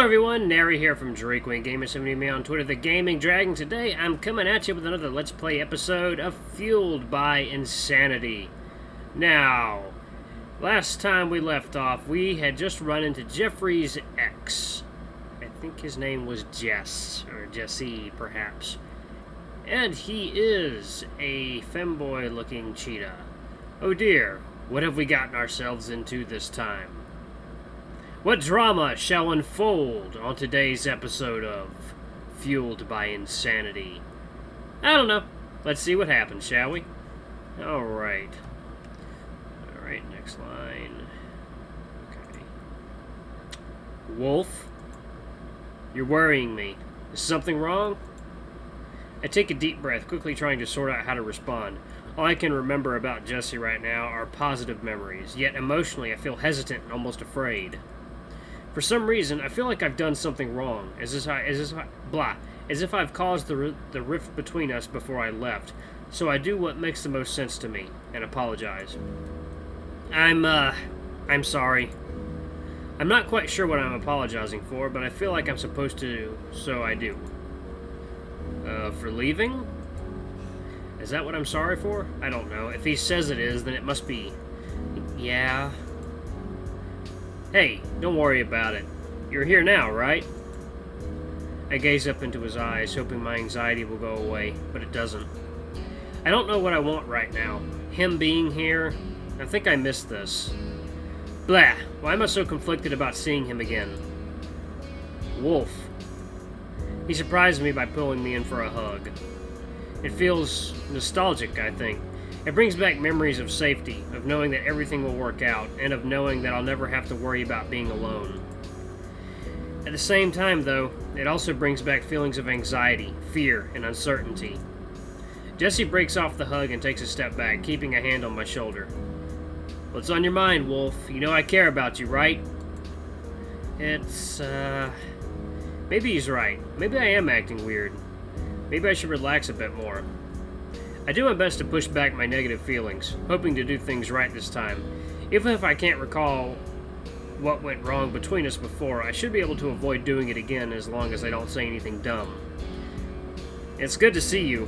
everyone, Nary here from DrakeWingGaming. Somebody me on Twitter, the Gaming Dragon. Today I'm coming at you with another Let's Play episode of Fueled by Insanity. Now, last time we left off, we had just run into Jeffrey's ex. I think his name was Jess, or Jesse, perhaps. And he is a femboy-looking cheetah. Oh dear, what have we gotten ourselves into this time? What drama shall unfold on today's episode of Fueled by Insanity? I don't know. Let's see what happens, shall we? Alright. Alright, next line. Okay. Wolf? You're worrying me. Is something wrong? I take a deep breath, quickly trying to sort out how to respond. All I can remember about Jesse right now are positive memories, yet emotionally I feel hesitant and almost afraid. For some reason, I feel like I've done something wrong, as if I've caused the rift between us before I left. So I do what makes the most sense to me, and apologize. I'm sorry. I'm not quite sure what I'm apologizing for, but I feel like I'm supposed to, so I do. For leaving? Is that what I'm sorry for? I don't know. If he says it is, then it must be... Yeah... Hey, don't worry about it. You're here now, right? I gaze up into his eyes, hoping my anxiety will go away, but it doesn't. I don't know what I want right now. Him being here, I think I missed this. Blah, why am I so conflicted about seeing him again? Wolf. He surprised me by pulling me in for a hug. It feels nostalgic, I think. It brings back memories of safety, of knowing that everything will work out, and of knowing that I'll never have to worry about being alone. At the same time, though, it also brings back feelings of anxiety, fear, and uncertainty. Jesse breaks off the hug and takes a step back, keeping a hand on my shoulder. What's on your mind, Wolf? You know I care about you, right? Maybe he's right. Maybe I am acting weird. Maybe I should relax a bit more. I do my best to push back my negative feelings, hoping to do things right this time. Even if I can't recall what went wrong between us before, I should be able to avoid doing it again as long as I don't say anything dumb. It's good to see you.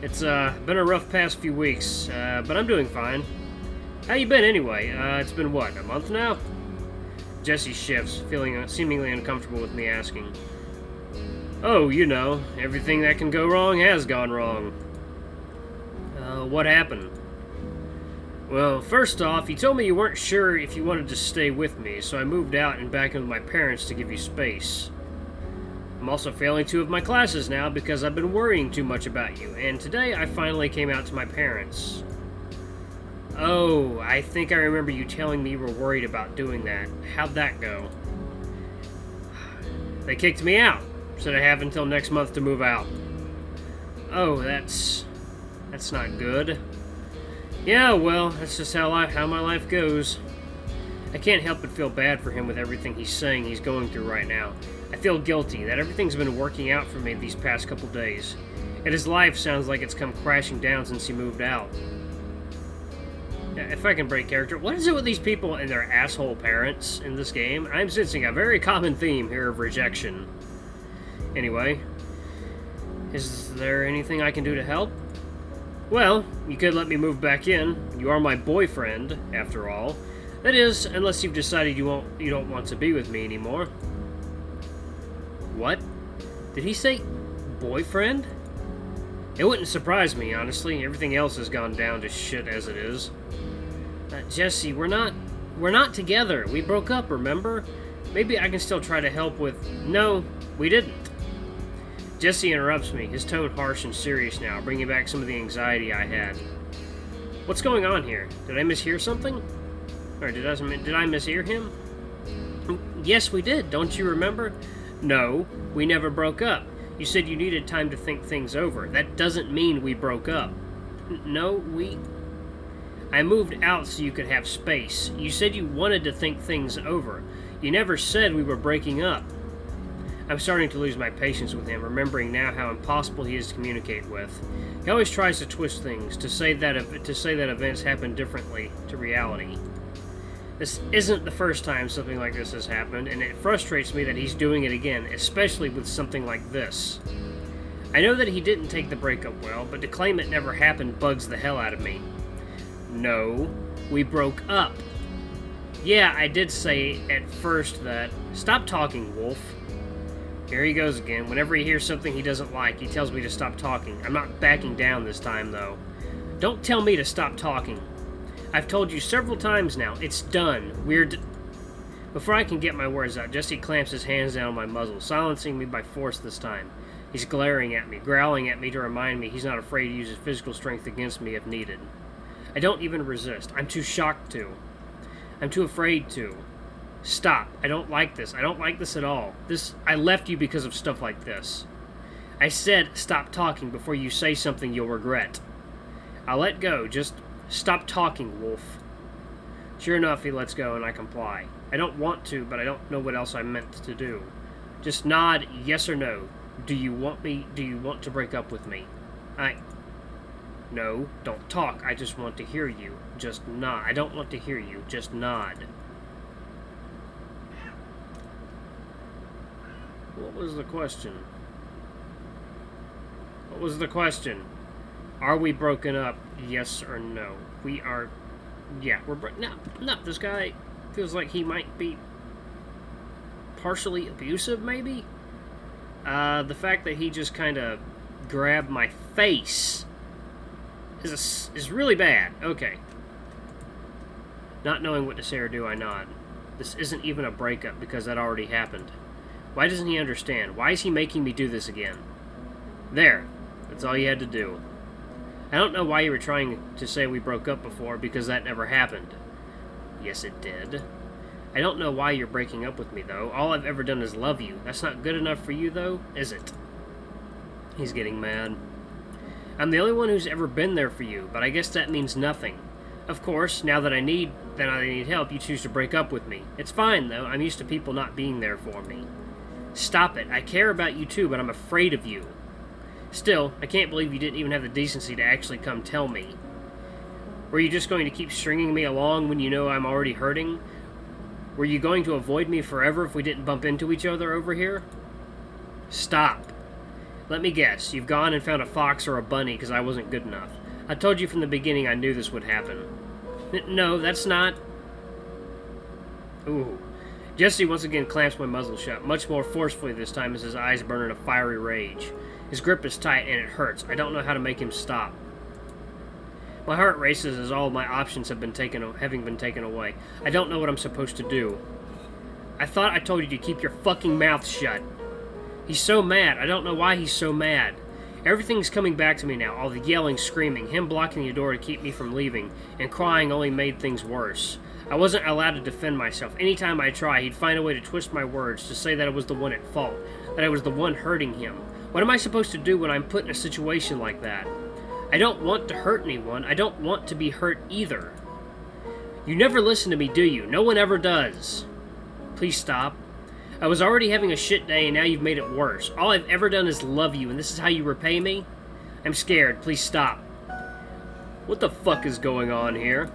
It's been a rough past few weeks, but I'm doing fine. How you been anyway? It's been what, a month now? Jesse shifts, feeling seemingly uncomfortable with me asking. Oh, you know, everything that can go wrong has gone wrong. What happened? Well, first off, you told me you weren't sure if you wanted to stay with me, so I moved out and back in with my parents to give you space. I'm also failing 2 of my classes now because I've been worrying too much about you, and today I finally came out to my parents. Oh, I think I remember you telling me you were worried about doing that. How'd that go? They kicked me out. Said I have until next month to move out. Oh, that's not good. Yeah, well, that's just how my life goes. I can't help but feel bad for him with everything he's saying he's going through right now. I feel guilty that everything's been working out for me these past couple days. And his life sounds like it's come crashing down since he moved out. If I can break character, what is it with these people and their asshole parents in this game? I'm sensing a very common theme here of rejection. Anyway, is there anything I can do to help? Well, you could let me move back in. You are my boyfriend, after all. That is, unless you've decided you don't want to be with me anymore. What? Did he say boyfriend? It wouldn't surprise me, honestly. Everything else has gone down to shit as it is. Jesse, we're not together. We broke up, remember? Maybe I can still try to help with... No, we didn't. Jesse interrupts me, his tone harsh and serious now, bringing back some of the anxiety I had. What's going on here? Did I mishear something? Or did I mishear him? Yes, we did. Don't you remember? No, we never broke up. You said you needed time to think things over. That doesn't mean we broke up. No, I moved out so you could have space. You said you wanted to think things over. You never said we were breaking up. I'm starting to lose my patience with him, remembering now how impossible he is to communicate with. He always tries to twist things, to say that events happen differently to reality. This isn't the first time something like this has happened, and it frustrates me that he's doing it again, especially with something like this. I know that he didn't take the breakup well, but to claim it never happened bugs the hell out of me. No, we broke up. Yeah, I did say at first that... Stop talking, Wolf. Here he goes again. Whenever he hears something he doesn't like, he tells me to stop talking. I'm not backing down this time, though. Don't tell me to stop talking. I've told you several times now. It's done. Before I can get my words out, Jesse clamps his hands down on my muzzle, silencing me by force this time. He's glaring at me, growling at me to remind me he's not afraid to use his physical strength against me if needed. I don't even resist. I'm too shocked to. I'm too afraid to. Stop. I don't like this. I don't like this at all. I left you because of stuff like this. I said stop talking before you say something you'll regret. I'll let go. Just stop talking, Wolf. Sure enough, he lets go and I comply. I don't want to, but I don't know what else I meant to do. Just nod yes or no. Do you want to break up with me? No, don't talk. I just want to hear you. Just nod. I don't want to hear you. Just nod. What was the question? What was the question? Are we broken up? Yes or no? We are... Yeah, we're no, this guy feels like he might be partially abusive, maybe? The fact that he just kind of grabbed my face is really bad. Okay. Not knowing what to say or do, I nod. This isn't even a breakup because that already happened. Why doesn't he understand? Why is he making me do this again? There. That's all you had to do. I don't know why you were trying to say we broke up before, because that never happened. Yes, it did. I don't know why you're breaking up with me, though. All I've ever done is love you. That's not good enough for you, though, is it? He's getting mad. I'm the only one who's ever been there for you, but I guess that means nothing. Of course, now that I need help, you choose to break up with me. It's fine, though. I'm used to people not being there for me. Stop it. I care about you, too, but I'm afraid of you. Still, I can't believe you didn't even have the decency to actually come tell me. Were you just going to keep stringing me along when you know I'm already hurting? Were you going to avoid me forever if we didn't bump into each other over here? Stop. Let me guess. You've gone and found a fox or a bunny because I wasn't good enough. I told you from the beginning I knew this would happen. No, that's not... Ooh. Jesse once again clamps my muzzle shut, much more forcefully this time as his eyes burn in a fiery rage. His grip is tight and it hurts. I don't know how to make him stop. My heart races as all my options having been taken away. I don't know what I'm supposed to do. I thought I told you to keep your fucking mouth shut. He's so mad. I don't know why he's so mad. Everything's coming back to me now. All the yelling, screaming, him blocking the door to keep me from leaving, and crying only made things worse. I wasn't allowed to defend myself. Anytime I tried, he'd find a way to twist my words to say that I was the one at fault, that I was the one hurting him. What am I supposed to do when I'm put in a situation like that? I don't want to hurt anyone. I don't want to be hurt either. You never listen to me, do you? No one ever does. Please stop. I was already having a shit day and now you've made it worse. All I've ever done is love you and this is how you repay me? I'm scared. Please stop. What the fuck is going on here?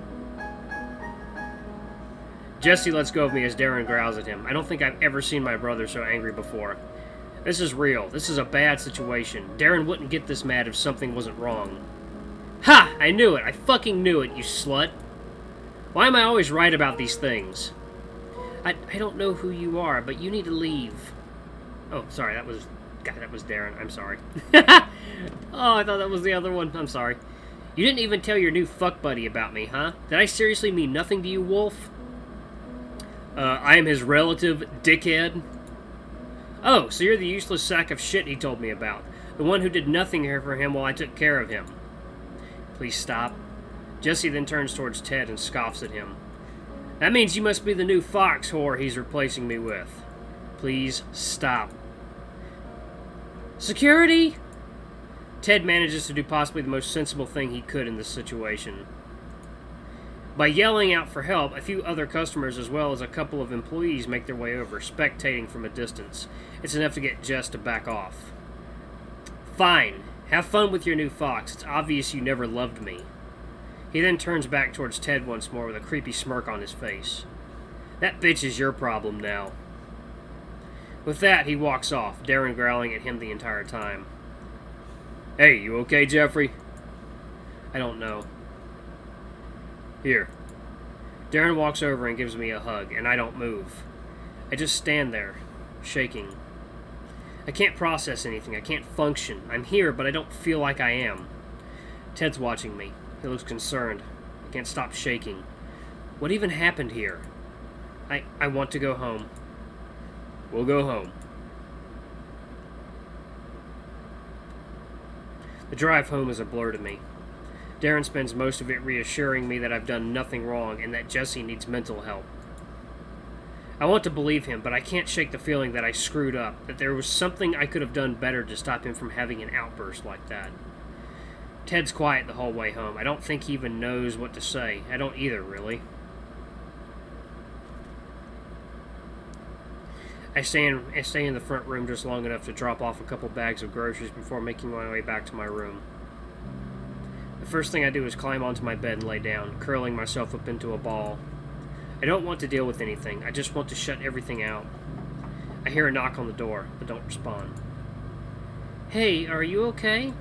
Jesse lets go of me as Daren growls at him. I don't think I've ever seen my brother so angry before. This is real. This is a bad situation. Daren wouldn't get this mad if something wasn't wrong. Ha! I knew it. I fucking knew it, you slut. Why am I always right about these things? I don't know who you are, but you need to leave. Oh, sorry. That was Daren. I'm sorry. Oh, I thought that was the other one. I'm sorry. You didn't even tell your new fuck buddy about me, huh? Did I seriously mean nothing to you, Wolf? I am his relative, dickhead. Oh, so you're the useless sack of shit he told me about. The one who did nothing here for him while I took care of him. Please stop. Jesse then turns towards Ted and scoffs at him. That means you must be the new fox whore he's replacing me with. Please stop. Security? Ted manages to do possibly the most sensible thing he could in this situation. By yelling out for help, a few other customers as well as a couple of employees make their way over, spectating from a distance. It's enough to get Jess to back off. Fine. Have fun with your new fox. It's obvious you never loved me. He then turns back towards Ted once more with a creepy smirk on his face. That bitch is your problem now. With that, he walks off, Daren growling at him the entire time. Hey, you okay, Jeffrey? I don't know. Here. Daren walks over and gives me a hug, and I don't move. I just stand there, shaking. I can't process anything. I can't function. I'm here, but I don't feel like I am. Ted's watching me. He looks concerned. I can't stop shaking. What even happened here? I want to go home. We'll go home. The drive home is a blur to me. Daren spends most of it reassuring me that I've done nothing wrong and that Jesse needs mental help. I want to believe him, but I can't shake the feeling that I screwed up, that there was something I could have done better to stop him from having an outburst like that. Ted's quiet the whole way home. I don't think he even knows what to say. I don't either, really. I stay in the front room just long enough to drop off a couple bags of groceries before making my way back to my room. The first thing I do is climb onto my bed and lay down, curling myself up into a ball. I don't want to deal with anything. I just want to shut everything out. I hear a knock on the door, but don't respond. Hey, are you okay?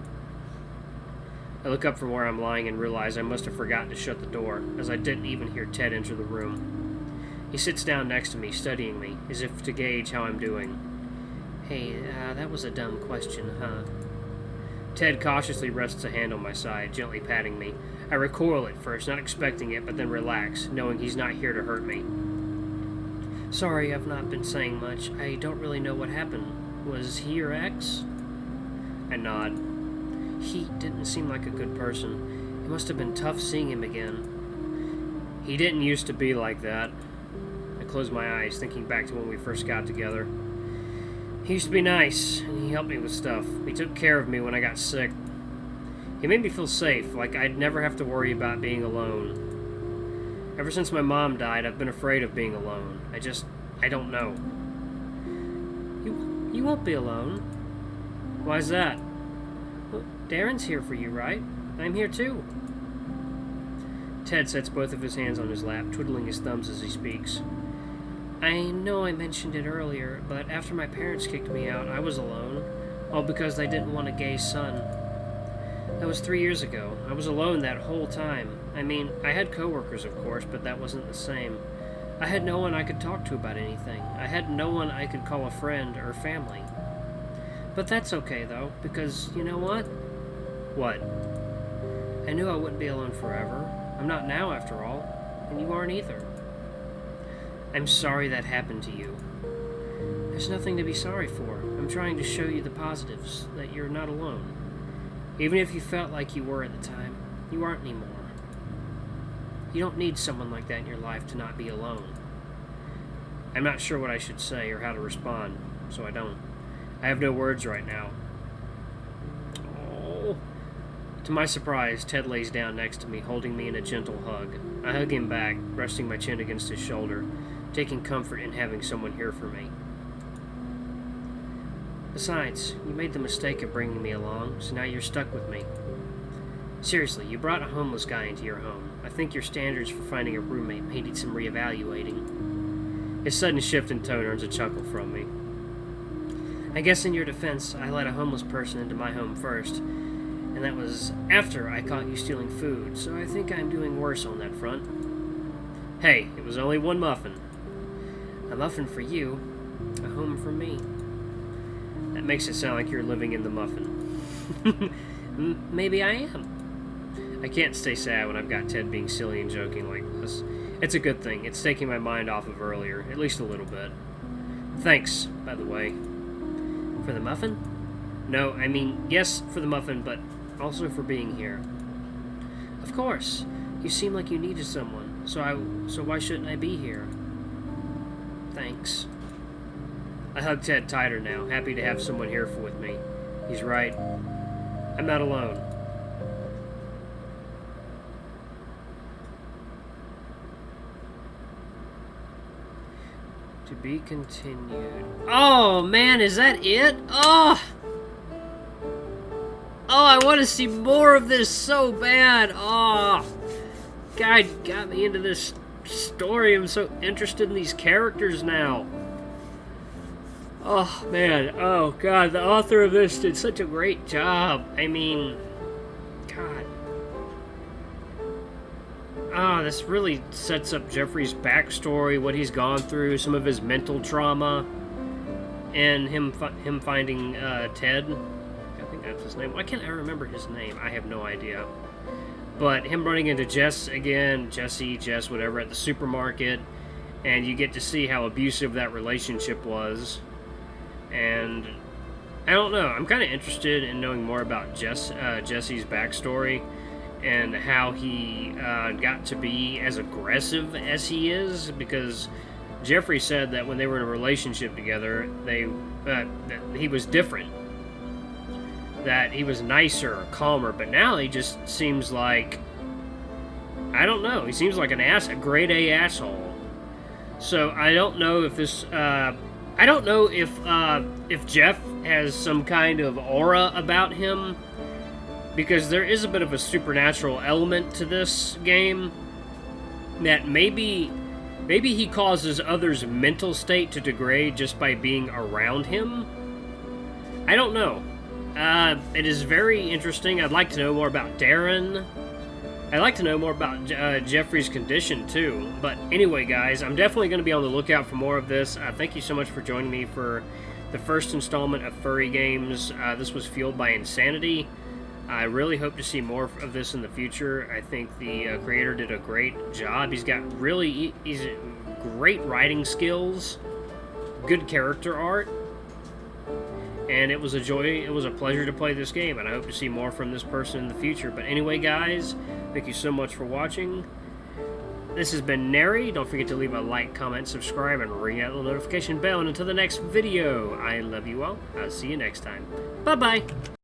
I look up from where I'm lying and realize I must have forgotten to shut the door, as I didn't even hear Ted enter the room. He sits down next to me, studying me, as if to gauge how I'm doing. Hey, that was a dumb question, huh? Ted cautiously rests a hand on my side, gently patting me. I recoil at first, not expecting it, but then relax, knowing he's not here to hurt me. Sorry, I've not been saying much. I don't really know what happened. Was he your ex? I nod. He didn't seem like a good person. It must have been tough seeing him again. He didn't used to be like that. I close my eyes, thinking back to when we first got together. He used to be nice, and he helped me with stuff. He took care of me when I got sick. He made me feel safe, like I'd never have to worry about being alone. Ever since my mom died, I've been afraid of being alone. I don't know. You won't be alone. Why's that? Well, Daren's here for you, right? I'm here too. Ted sets both of his hands on his lap, twiddling his thumbs as he speaks. I know I mentioned it earlier, but after my parents kicked me out, I was alone. All because they didn't want a gay son. That was 3 years ago. I was alone that whole time. I mean, I had coworkers, of course, but that wasn't the same. I had no one I could talk to about anything. I had no one I could call a friend or family. But that's okay, though, because you know what? What? I knew I wouldn't be alone forever. I'm not now, after all, and you aren't either. I'm sorry that happened to you. There's nothing to be sorry for. I'm trying to show you the positives, that you're not alone. Even if you felt like you were at the time, you aren't anymore. You don't need someone like that in your life to not be alone. I'm not sure what I should say or how to respond, so I don't. I have no words right now. Oh. To my surprise, Ted lays down next to me, holding me in a gentle hug. I hug him back, resting my chin against his shoulder, taking comfort in having someone here for me. Besides, you made the mistake of bringing me along, so now you're stuck with me. Seriously, you brought a homeless guy into your home. I think your standards for finding a roommate may need some reevaluating. His sudden shift in tone earns a chuckle from me. I guess in your defense, I let a homeless person into my home first, and that was after I caught you stealing food, so I think I'm doing worse on that front. Hey, it was only one muffin. A muffin for you, a home for me. That makes it sound like you're living in the muffin. Maybe I am. I can't stay sad when I've got Ted being silly and joking like this. It's a good thing. It's taking my mind off of earlier, at least a little bit. Thanks, by the way. For the muffin? No, I mean, yes, for the muffin, but also for being here. Of course. You seem like you needed someone, so why shouldn't I be here? Thanks. I hug Ted tighter now, happy to have someone here with me. He's right. I'm not alone. To be continued. Oh, man, is that it? Oh, I want to see more of this so bad. Oh, God got me into this story. I'm so interested in these characters now. Oh, man. Oh, God. The author of this did such a great job. I mean, God. Ah, this really sets up Jeffrey's backstory, what he's gone through, some of his mental trauma, and him finding Ted. I think that's his name. Why can't I remember his name? I have no idea. But him running into Jess, whatever, at the supermarket, and you get to see how abusive that relationship was. And I don't know. I'm kind of interested in knowing more about Jesse's backstory and how he got to be as aggressive as he is, because Jeffrey said that when they were in a relationship together, that he was different, that he was nicer, calmer, but now he just seems like, I don't know, he seems like a grade A asshole. So I don't know if this, I don't know if Jeff has some kind of aura about him, because there is a bit of a supernatural element to this game, that maybe he causes others' mental state to degrade just by being around him. I don't know. It is very interesting. I'd like to know more about Daren. I'd like to know more about Jeffrey's condition, too. But anyway, guys, I'm definitely going to be on the lookout for more of this. Thank you so much for joining me for the first installment of Furry Games. This was fueled by insanity. I really hope to see more of this in the future. I think the creator did a great job. He's great writing skills, good character art, and it was a joy, it was a pleasure to play this game, and I hope to see more from this person in the future. But anyway, guys, thank you so much for watching. This has been Neri. Don't forget to leave a like, comment, subscribe, and ring that little notification bell. And until the next video, I love you all. I'll see you next time. Bye-bye.